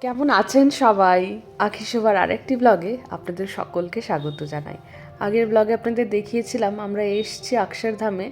কেমন আছেন সবাই? আখি শোভার আরেকটি ব্লগে আপনাদের সকলকে স্বাগত জানাই। আগের ব্লগে আপনাদের দেখিয়েছিলাম আমরা এসেছি অক্ষরধামে।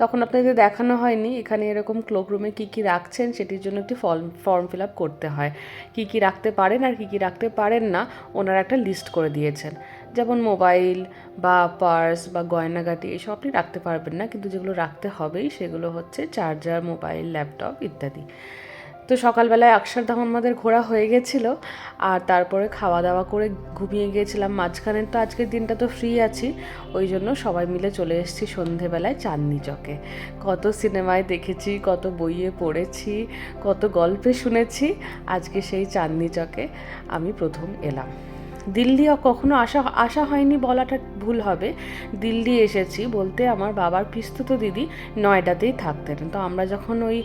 তখন আপনাদের দেখানো হয়নি এখানে এরকম ক্লোকরুমে কী কী রাখছেন সেটির জন্য একটি ফর্ম ফিল আপ করতে হয়। কী কী রাখতে পারেন আর কী কী রাখতে পারেন না ওনারা একটা লিস্ট করে দিয়েছেন। যেমন মোবাইল বা পার্স বা গয়নাগাটি এসব আপনি রাখতে পারবেন না, কিন্তু যেগুলো রাখতে হবেই সেগুলো হচ্ছে চার্জার, মোবাইল, ল্যাপটপ ইত্যাদি। তো সকালবেলায় অক্ষরধাম আমাদের ঘোরা হয়ে গেছিলো, আর তারপরে খাওয়া দাওয়া করে ঘুমিয়ে গিয়েছিলাম। মাঝখানে তো আজকের দিনটা তো ফ্রি আছি, ওই জন্য সবাই মিলে চলে এসেছি সন্ধেবেলায় চাঁদনি চকে। কত সিনেমায় দেখেছি, কত বইয়ে পড়েছি, কত গল্পে শুনেছি, আজকে সেই চাঁদনি চকে আমি প্রথম এলাম। দিল্লি কখনো আসা হয়নি বলাটা ভুল হবে। দিল্লি এসেছি বলতে আমার বাবার পিসতুত দিদি নয়ডাতেই থাকতেন। তো আমরা যখন ওই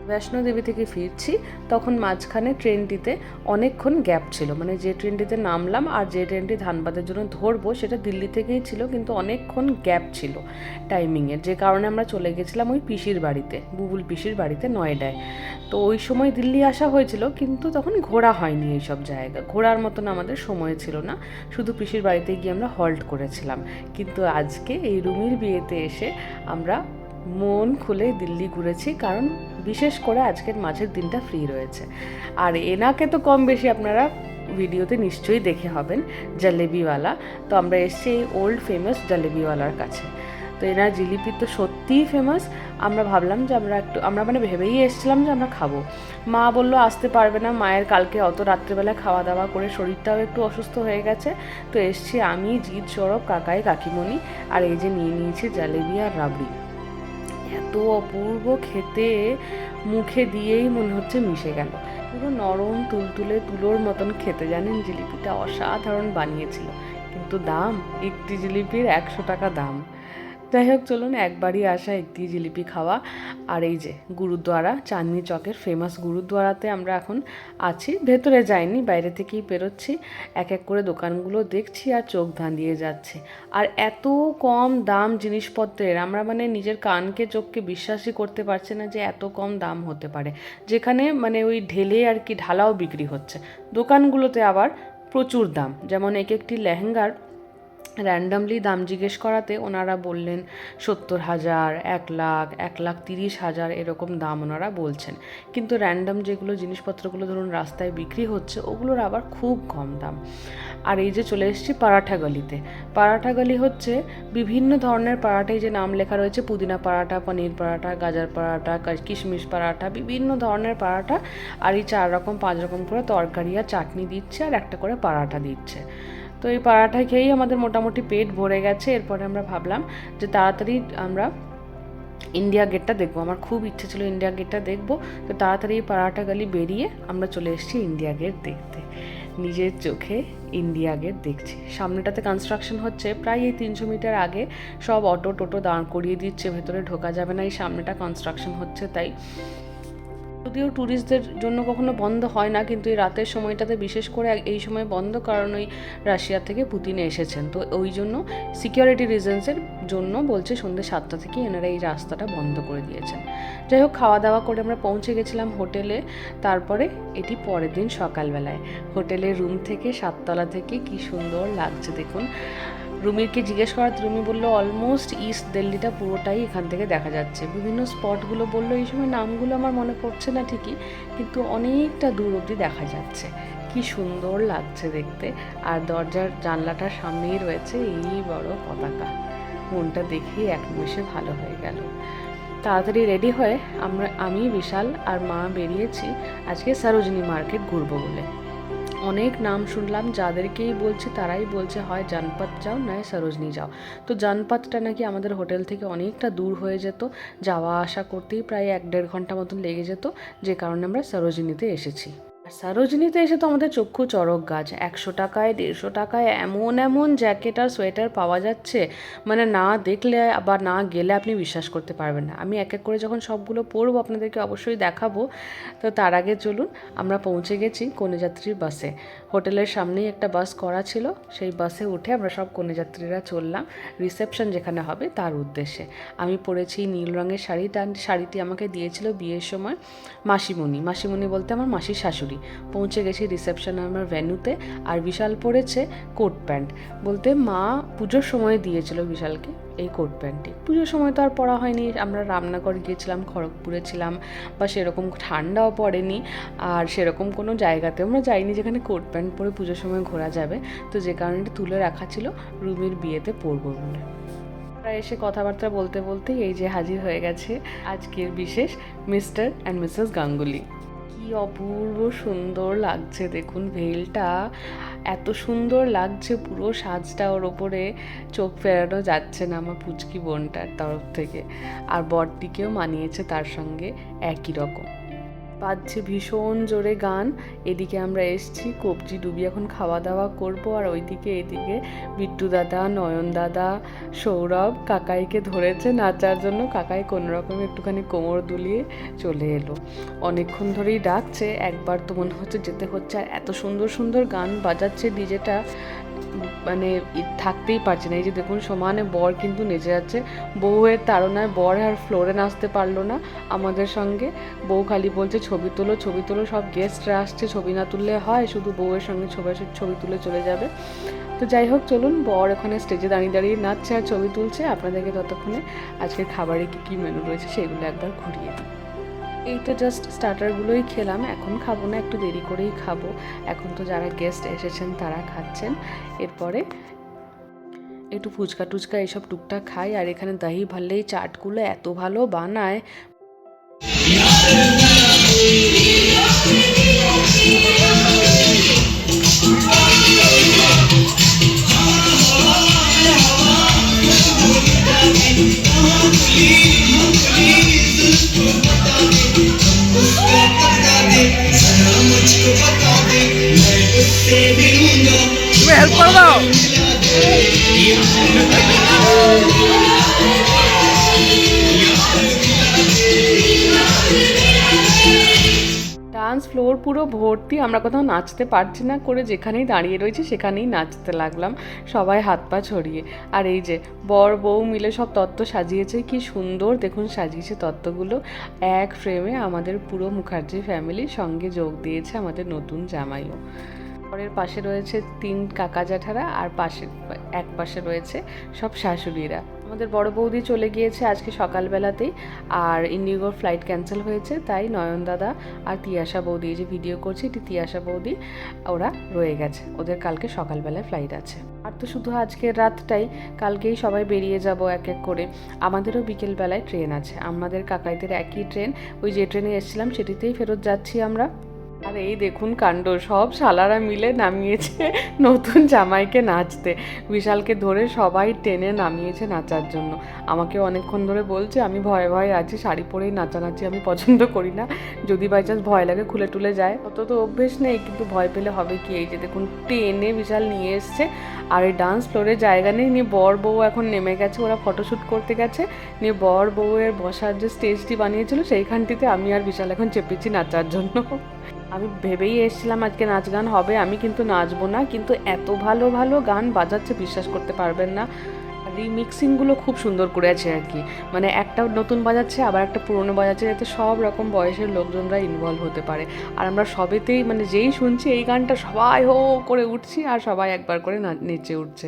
বৈষ্ণোদেবী থেকে ফিরছি তখন মাঝখানে ট্রেনটিতে অনেকক্ষণ গ্যাপ ছিল, মানে যে ট্রেনটিতে নামলাম আর যে ট্রেনটি ধানবাদের জন্য ধরবো সেটা দিল্লি থেকেই ছিল, কিন্তু অনেকক্ষণ গ্যাপ ছিল টাইমিংয়ের, যে কারণে আমরা চলে গেছিলাম ওই পিসির বাড়িতে, বুবুল পিসির বাড়িতে নয়ডায়। তো ওই সময় দিল্লি আসা হয়েছিল, কিন্তু তখন ঘোরা হয়নি এইসব জায়গা, ঘোরার মতন আমাদের সময় ছিল না, শুধু পিসির বাড়িতে গিয়ে আমরা হল্ট করেছিলাম। কিন্তু আজকে এই রুমির বিয়েতে এসে আমরা মন খুলে দিল্লি ঘুরেছি, কারণ বিশেষ করে আজকের মাঝের দিনটা ফ্রি রয়েছে। আর এনাকে তো কম বেশি আপনারা ভিডিওতে নিশ্চয়ই দেখে হবেন, জলেবিওয়ালা। তো আমরা এসেছি এই ওল্ড ফেমাস জলেবিওয়ালার কাছে। তো এনার জিলিপি তো সত্যিই ফেমাস। আমরা ভাবলাম যে আমরা মানে ভেবেই এসেছিলাম যে আমরা খাবো। মা বললো আসতে পারবে না, মায়ের কালকে অত রাত্রেবেলা খাওয়া দাওয়া করে শরীরটাও একটু অসুস্থ হয়ে গেছে। তো এসছি আমি, জিৎ, সৌরভ, কাকাই, কাকিমণি, আর এই যে নিয়ে নিয়েছি জলেবি আর রাবড়ি। এত অপূর্ব খেতে, মুখে দিয়েই মনে হচ্ছে মিশে গেল। পুরো নরম তুলতুলে তুলোর মতন খেতে, জানেন জিলিপিটা অসাধারণ বানিয়েছিল। কিন্তু দাম, একটি জিলিপির 100 টাকা দাম। যাই হোক, চলুন একবারই আসা একটি জিলিপি খাওয়া। আর এই যে গুরুদ্বারা, চাঁদনি চকের ফেমাস গুরুদ্বারাতে আমরা এখন আছি, ভেতরে যাইনি, বাইরে থেকেই বেরোচ্ছি, এক এক করে দোকানগুলো দেখছি আর চোখ ধাঁধিয়ে যাচ্ছে। আর এত কম দাম জিনিসপত্রের, আমরা মানে নিজের কানকে চোখকে বিশ্বাসই করতে পারছি না যে এত কম দাম হতে পারে। যেখানে মানে ওই ঢেলে আর কি ঢালাও বিক্রি হচ্ছে, দোকানগুলোতে আবার প্রচুর দাম। যেমন একটি লেহেঙ্গার র্যান্ডামলি দাম জিজ্ঞেস করাতে ওনারা বললেন 70,000, 1,00,000, 1,30,000 এরকম দাম ওনারা বলছেন। কিন্তু র্যান্ডাম যেগুলো জিনিসপত্রগুলো ধরুন রাস্তায় বিক্রি হচ্ছে ওগুলোর আবার খুব কম দাম। আর এই যে চলে এসেছি পারাঠা গলিতে। পারাঠা গলি হচ্ছে বিভিন্ন ধরনের পরাঠায় যে নাম লেখা রয়েছে, পুদিনা পরাঠা, পনির পরাঠা, গাজর পরাঠা, কিশমিশ পরাঠা, বিভিন্ন ধরনের পরাঠা। আর এই 4 রকম 5 রকম করে তরকারি আর চাটনি দিচ্ছে, আর একটা করে পরাঠা দিচ্ছে। তো এই পরাঠা খেয়েই আমাদের মোটামুটি পেট ভরে গেছে। এরপরে আমরা ভাবলাম যে তাড়াতাড়ি আমরা ইন্ডিয়া গেটটা দেখবো, আমার খুব ইচ্ছে ছিল ইন্ডিয়া গেটটা দেখবো। তো তাড়াতাড়ি পরাঠা গলি বেরিয়ে আমরা চলে এসেছি ইন্ডিয়া গেট দেখতে। নিজের চোখে ইন্ডিয়া গেট দেখছি। সামনেটাতে কনস্ট্রাকশন হচ্ছে, প্রায় এই 300 মিটার আগে সব অটো টোটো দাঁড় করিয়ে দিচ্ছে, ভেতরে ঢোকা যাবে না, এই সামনেটা কনস্ট্রাকশন হচ্ছে তাই। যদিও ট্যুরিস্টদের জন্য কখনো বন্ধ হয় না, কিন্তু এই রাতের সময়টাতে বিশেষ করে এই সময় বন্ধ, কারণ ওই রাশিয়া থেকে পুতিন এসেছেন, তো ওই জন্য সিকিউরিটি রিজনসের জন্য বলছে সন্ধ্যে 7টা থেকে এনারা এই রাস্তাটা বন্ধ করে দিয়েছেন। যাই হোক, খাওয়া দাওয়া করে আমরা পৌঁছে গেছিলাম হোটেলে। তারপরে এটি পরের দিন সকালবেলায় হোটেলের রুম থেকে 7তলা থেকে কি সুন্দর লাগছে দেখুন। রুমিকে জিজ্ঞেস করাতে রুমি বললো অলমোস্ট ইস্ট দিল্লিটা পুরোটাই এখান থেকে দেখা যাচ্ছে। বিভিন্ন স্পটগুলো বললো, এই সময় নামগুলো আমার মনে পড়ছে না ঠিকই, কিন্তু অনেকটা দূর অবধি দেখা যাচ্ছে। কি সুন্দর লাগছে দেখতে। আর দরজার জানলাটার সামনেই রয়েছে এই বড় পতাকা, মনটা দেখেই এক নিমেষে ভালো হয়ে গেল। তাড়াতাড়ি রেডি হয়ে আমি, বিশাল আর মা বেরিয়েছি আজকে সরোজিনী মার্কেট ঘুরবো বলে। অনেক নাম শুনলাম, যাদেরকেই বলছি তারাই বলছে হয় জনপথ যাও নয় সরোজনি যাও। তো জনপথটা নাকি আমাদের হোটেল থেকে অনেকটা দূর হয়ে যেত, যাওয়া আসা করতেই প্রায় 1-1.5 ঘন্টা মতন লেগে যেত, যে কারণে আমরা সরোজিনীতে এসেছি। আর সরোজিনীতে এসে তো আমাদের চক্ষু চড়ক গাছ, 100 টাকায় 150 টাকায় এমন এমন জ্যাকেট আর সোয়েটার পাওয়া যাচ্ছে, মানে না দেখলে বা না গেলে আপনি বিশ্বাস করতে পারবেন না। আমি এক এক করে যখন সবগুলো পরবো আপনাদেরকে অবশ্যই দেখাবো। তো তার আগে চলুন, আমরা পৌঁছে গেছি কন্যাযাত্রীর বাসে। হোটেলের সামনেই একটা বাস করা ছিল, সেই বাসে উঠে আমরা সব কন্যাযাত্রীরা চললাম রিসেপশন যেখানে হবে তার উদ্দেশ্যে। আমি পরেছি নীল রঙের শাড়িটি আমাকে দিয়েছিল বিয়ের সময় মাসিমণি বলতে আমার মাসির শাশুড়ি। পৌঁছে গেছি রিসেপশন আমার ভেন্যুতে। আর বিশাল পরেছে কোট প্যান্ট, বলতে মা পুজোর সময় দিয়েছিল বিশালকে এই কোট প্যান্টটি। পুজোর সময় তো আর পরা হয়নি, আমরা রামনগর গিয়েছিলাম, খড়গপুরে ছিলাম, বা সেরকম ঠান্ডাও পড়েনি, আর সেরকম কোনো জায়গাতে আমরা যাইনি যেখানে কোট প্যান্ট পরে পুজোর সময় ঘোরা যাবে। তো যে কারণে তুলে রাখা ছিল রুমির বিয়েতে পরবো বলে। প্রায় এসে কথাবার্তা বলতে বলতেই এই যে হাজির হয়ে গেছে আজকের বিশেষ মিস্টার অ্যান্ড মিসেস গাঙ্গুলি। কি অপূর্ব সুন্দর লাগছে দেখুন, ভেলটা এত সুন্দর লাগছে, পুরো সাজটা ওর ওপরে চোখ ফেরানো যাচ্ছে না আমার পুচকি বোনটার তরফ থেকে। আর বরটিকেও মানিয়েছে তার সঙ্গে একই রকম। বাজছে ভীষণ জোরে গান। এদিকে আমরা এসছি কবজি ডুবি এখন খাওয়া দাওয়া করব, আর এদিকে বিট্টু দাদা, নয়ন দাদা, সৌরভ কাকাইকে ধরেছে নাচার জন্য। কাকাই কোনো রকমে একটুখানি কোমর দুলিয়ে চলে এলো। অনেকক্ষণ ধরেই ডাকছে, একবার তো মনে হচ্ছে যেতে হচ্ছে। আর এত সুন্দর সুন্দর গান বাজাচ্ছে ডিজেটা, মানে থাকতেই পারছে না। এই যে দেখুন সমানে বর কিন্তু নেচে যাচ্ছে, বউয়ের তাড়নায় বর আর ফ্লোরে নাচতে পারলো না আমাদের সঙ্গে। বউ খালি বলছে ছবি তোলো ছবি তোলো, সব গেস্টরা আসছে, ছবি না তুললে হয়, শুধু বউয়ের সঙ্গে ছবি তুলে চলে যাবে। তো যাই হোক চলুন, বর ওখানে স্টেজে দাঁড়িয়ে দাঁড়িয়ে নাচছে আর ছবি তুলছে। আপনাদেরকে ততক্ষণে আজকের খাবারে কী কী মেনু রয়েছে সেগুলো একবার ঘুরিয়ে দিই। এই তো জাস্ট স্টার্টারগুলোই খেলাম, এখন খাবো না, একটু দেরি করেই খাবো। এখন তো যারা গেস্ট এসেছেন তারা খাচ্ছেন, এরপরে একটু ফুচকা টুচকা এইসব টুকটাক খাই। আর এখানে দহি ভাল্লেই চাটগুলো এত ভালো বানায়। হেল্প করে দাও। ডান্স ফ্লোর পুরো ভর্তি, আমরা কোথাও নাচতে পারছি না করে যেখানেই দাঁড়িয়ে রয়েছি সেখানেই নাচতে লাগলাম সবাই হাত পা ছড়িয়ে। আর এই যে বর বউ মিলে সব তত্ত্ব সাজিয়েছে, কি সুন্দর দেখুন সাজিয়েছে তত্ত্বগুলো। এক ফ্রেমে আমাদের পুরো মুখার্জি ফ্যামিলির সঙ্গে যোগ দিয়েছে আমাদের নতুন জামাইও। পরের পাশে রয়েছে 3 কাকা জ্যাঠারা, আর এক পাশে রয়েছে সব শাশুড়িরা। আমাদের বড় বৌদি চলে গিয়েছে আজকে সকালবেলাতেই, আর ইন্ডিগোর ফ্লাইট ক্যান্সেল হয়েছে, তাই নয়ন দাদা আর তিয়াশা বৌদি, এই যে ভিডিও করছি এটি তিয়াশা বৌদি, ওরা রয়ে গেছে, ওদের কালকে সকালবেলায় ফ্লাইট আছে। আর তো শুধু আজকের রাতটাই, কালকেই সবাই বেরিয়ে যাব এক এক করে। আমাদেরও বিকেলবেলায় ট্রেন আছে, আমাদের কাকাইদের একই ট্রেন, ওই যে ট্রেনে এসেছিলাম সেটিতেই ফেরত যাচ্ছি আমরা। আর এই দেখুন কাণ্ড, সব শালারা মিলে নামিয়েছে নতুন জামাইকে নাচতে। বিশালকে ধরে সবাই টেনে নামিয়েছে নাচার জন্য। আমাকে অনেকক্ষণ ধরে বলছে আমি ভয়ে ভয়ে আছি, শাড়ি পরেই নাচানাচি আমি পছন্দ করি না, যদি বাই চান্স ভয় লাগে খুলে টুলে যায়। অত তো অভ্যেস নেই, কিন্তু ভয় পেলে হবে কি। এই যে দেখুন টেনে বিশাল নিয়ে এসছে, আর এই ডান্স ফ্লোরে জায়গা নেই, নিয়ে বর বউ এখন নেমে গেছে, ওরা ফটোশ্যুট করতে গেছে। নিয়ে বর বউয়ের বসার যে স্টেজটি বানিয়েছিল সেইখানটিতে আমি আর বিশাল এখন চেপেছি নাচার জন্য। আমি ভেবেই এসেছিলাম আজকে নাচ গান হবে, আমি কিন্তু নাচবো না, কিন্তু এত ভালো ভালো গান বাজাচ্ছে বিশ্বাস করতে পারবেন না। রিমিক্সিংগুলো খুব সুন্দর করে আছে আর কি, মানে একটা নতুন বাজাচ্ছে আবার একটা পুরনো বাজাচ্ছে, যাতে সব রকম বয়সের লোকজনরা ইনভলভ হতে পারে। আর আমরা সবেতেই মানে যেই শুনছি এই গানটা সবাই হো করে উঠছি, আর সবাই একবার করে নেচে উঠছে।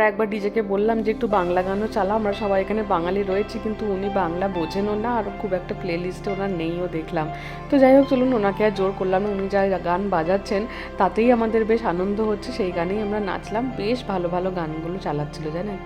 আমরা একবার ডিজেকে বললাম যে একটু বাংলা গানও চালা, আমরা সবাই এখানে বাঙালি রয়েছি, কিন্তু উনি বাংলা বোঝেনও না, আর খুব একটা প্লে লিস্টে ওনার নেইও দেখলাম। তো যাই হোক, চলুন, ওনাকে আর জোর করলাম না, উনি যা গান বাজাচ্ছেন তাতেই আমাদের বেশ আনন্দ হচ্ছে, সেই গানেই আমরা নাচলাম। বেশ ভালো ভালো গানগুলো চালাচ্ছিল জানেন।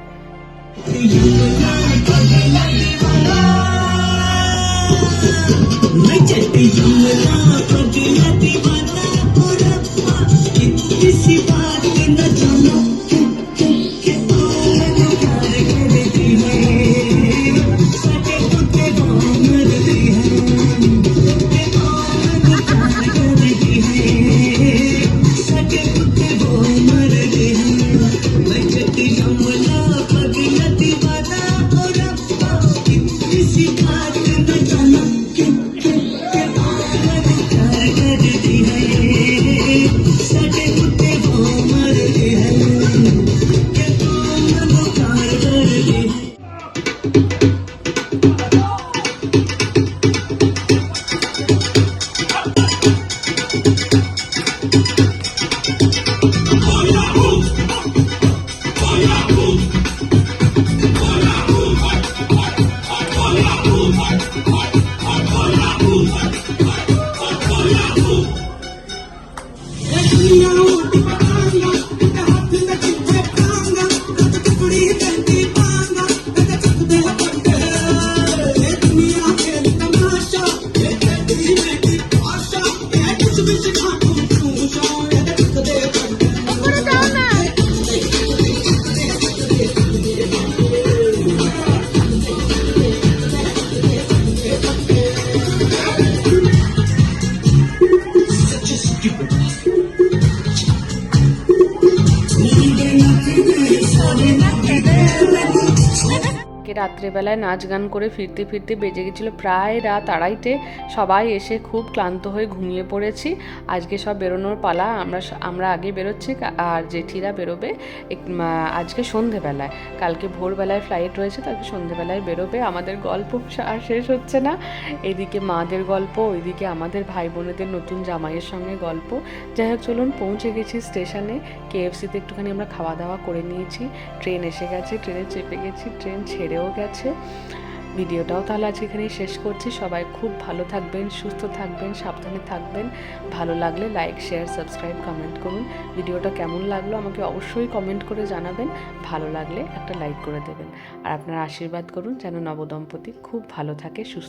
রাত্রেবেলায় নাচ গান করে ফিরতে ফিরতে বেজে গেছিলো প্রায় রাত 2:30। সবাই এসে খুব ক্লান্ত হয়ে ঘুমিয়ে পড়েছি। আজকে সব বেরোনোর পালা, আমরা আগে বেরোচ্ছি, আর জেঠিরা বেরোবে আজকে সন্ধেবেলায়। কালকে ভোরবেলায় ফ্লাইট রয়েছে, তাকে সন্ধেবেলায় বেরোবে। আমাদের গল্প আর শেষ হচ্ছে না, এদিকে মাদের গল্প, ওইদিকে আমাদের ভাই বোনেদের নতুন জামাইয়ের সঙ্গে গল্প। যাই হোক, চলুন, পৌঁছে গেছি স্টেশনে। KFC-তে একটুখানি আমরা খাওয়া দাওয়া করে নিয়েছি। ট্রেন এসে গেছে, ট্রেনে চেপে গেছি, ট্রেন ছেড়েও গেছে। ভিডিওটাও তাহলে আজকে এখানেই শেষ করছি। সবাই খুব ভালো থাকবেন, সুস্থ থাকবেন, সাবধানে থাকবেন। ভালো লাগলে লাইক, শেয়ার, সাবস্ক্রাইব, কমেন্ট করুন। ভিডিওটা কেমন লাগলো আমাকে অবশ্যই কমেন্ট করে জানাবেন। ভালো লাগলে একটা লাইক করে দেবেন, আর আপনারা আশীর্বাদ করুন যেন নবদম্পতি খুব ভালো থাকে, সুস্থ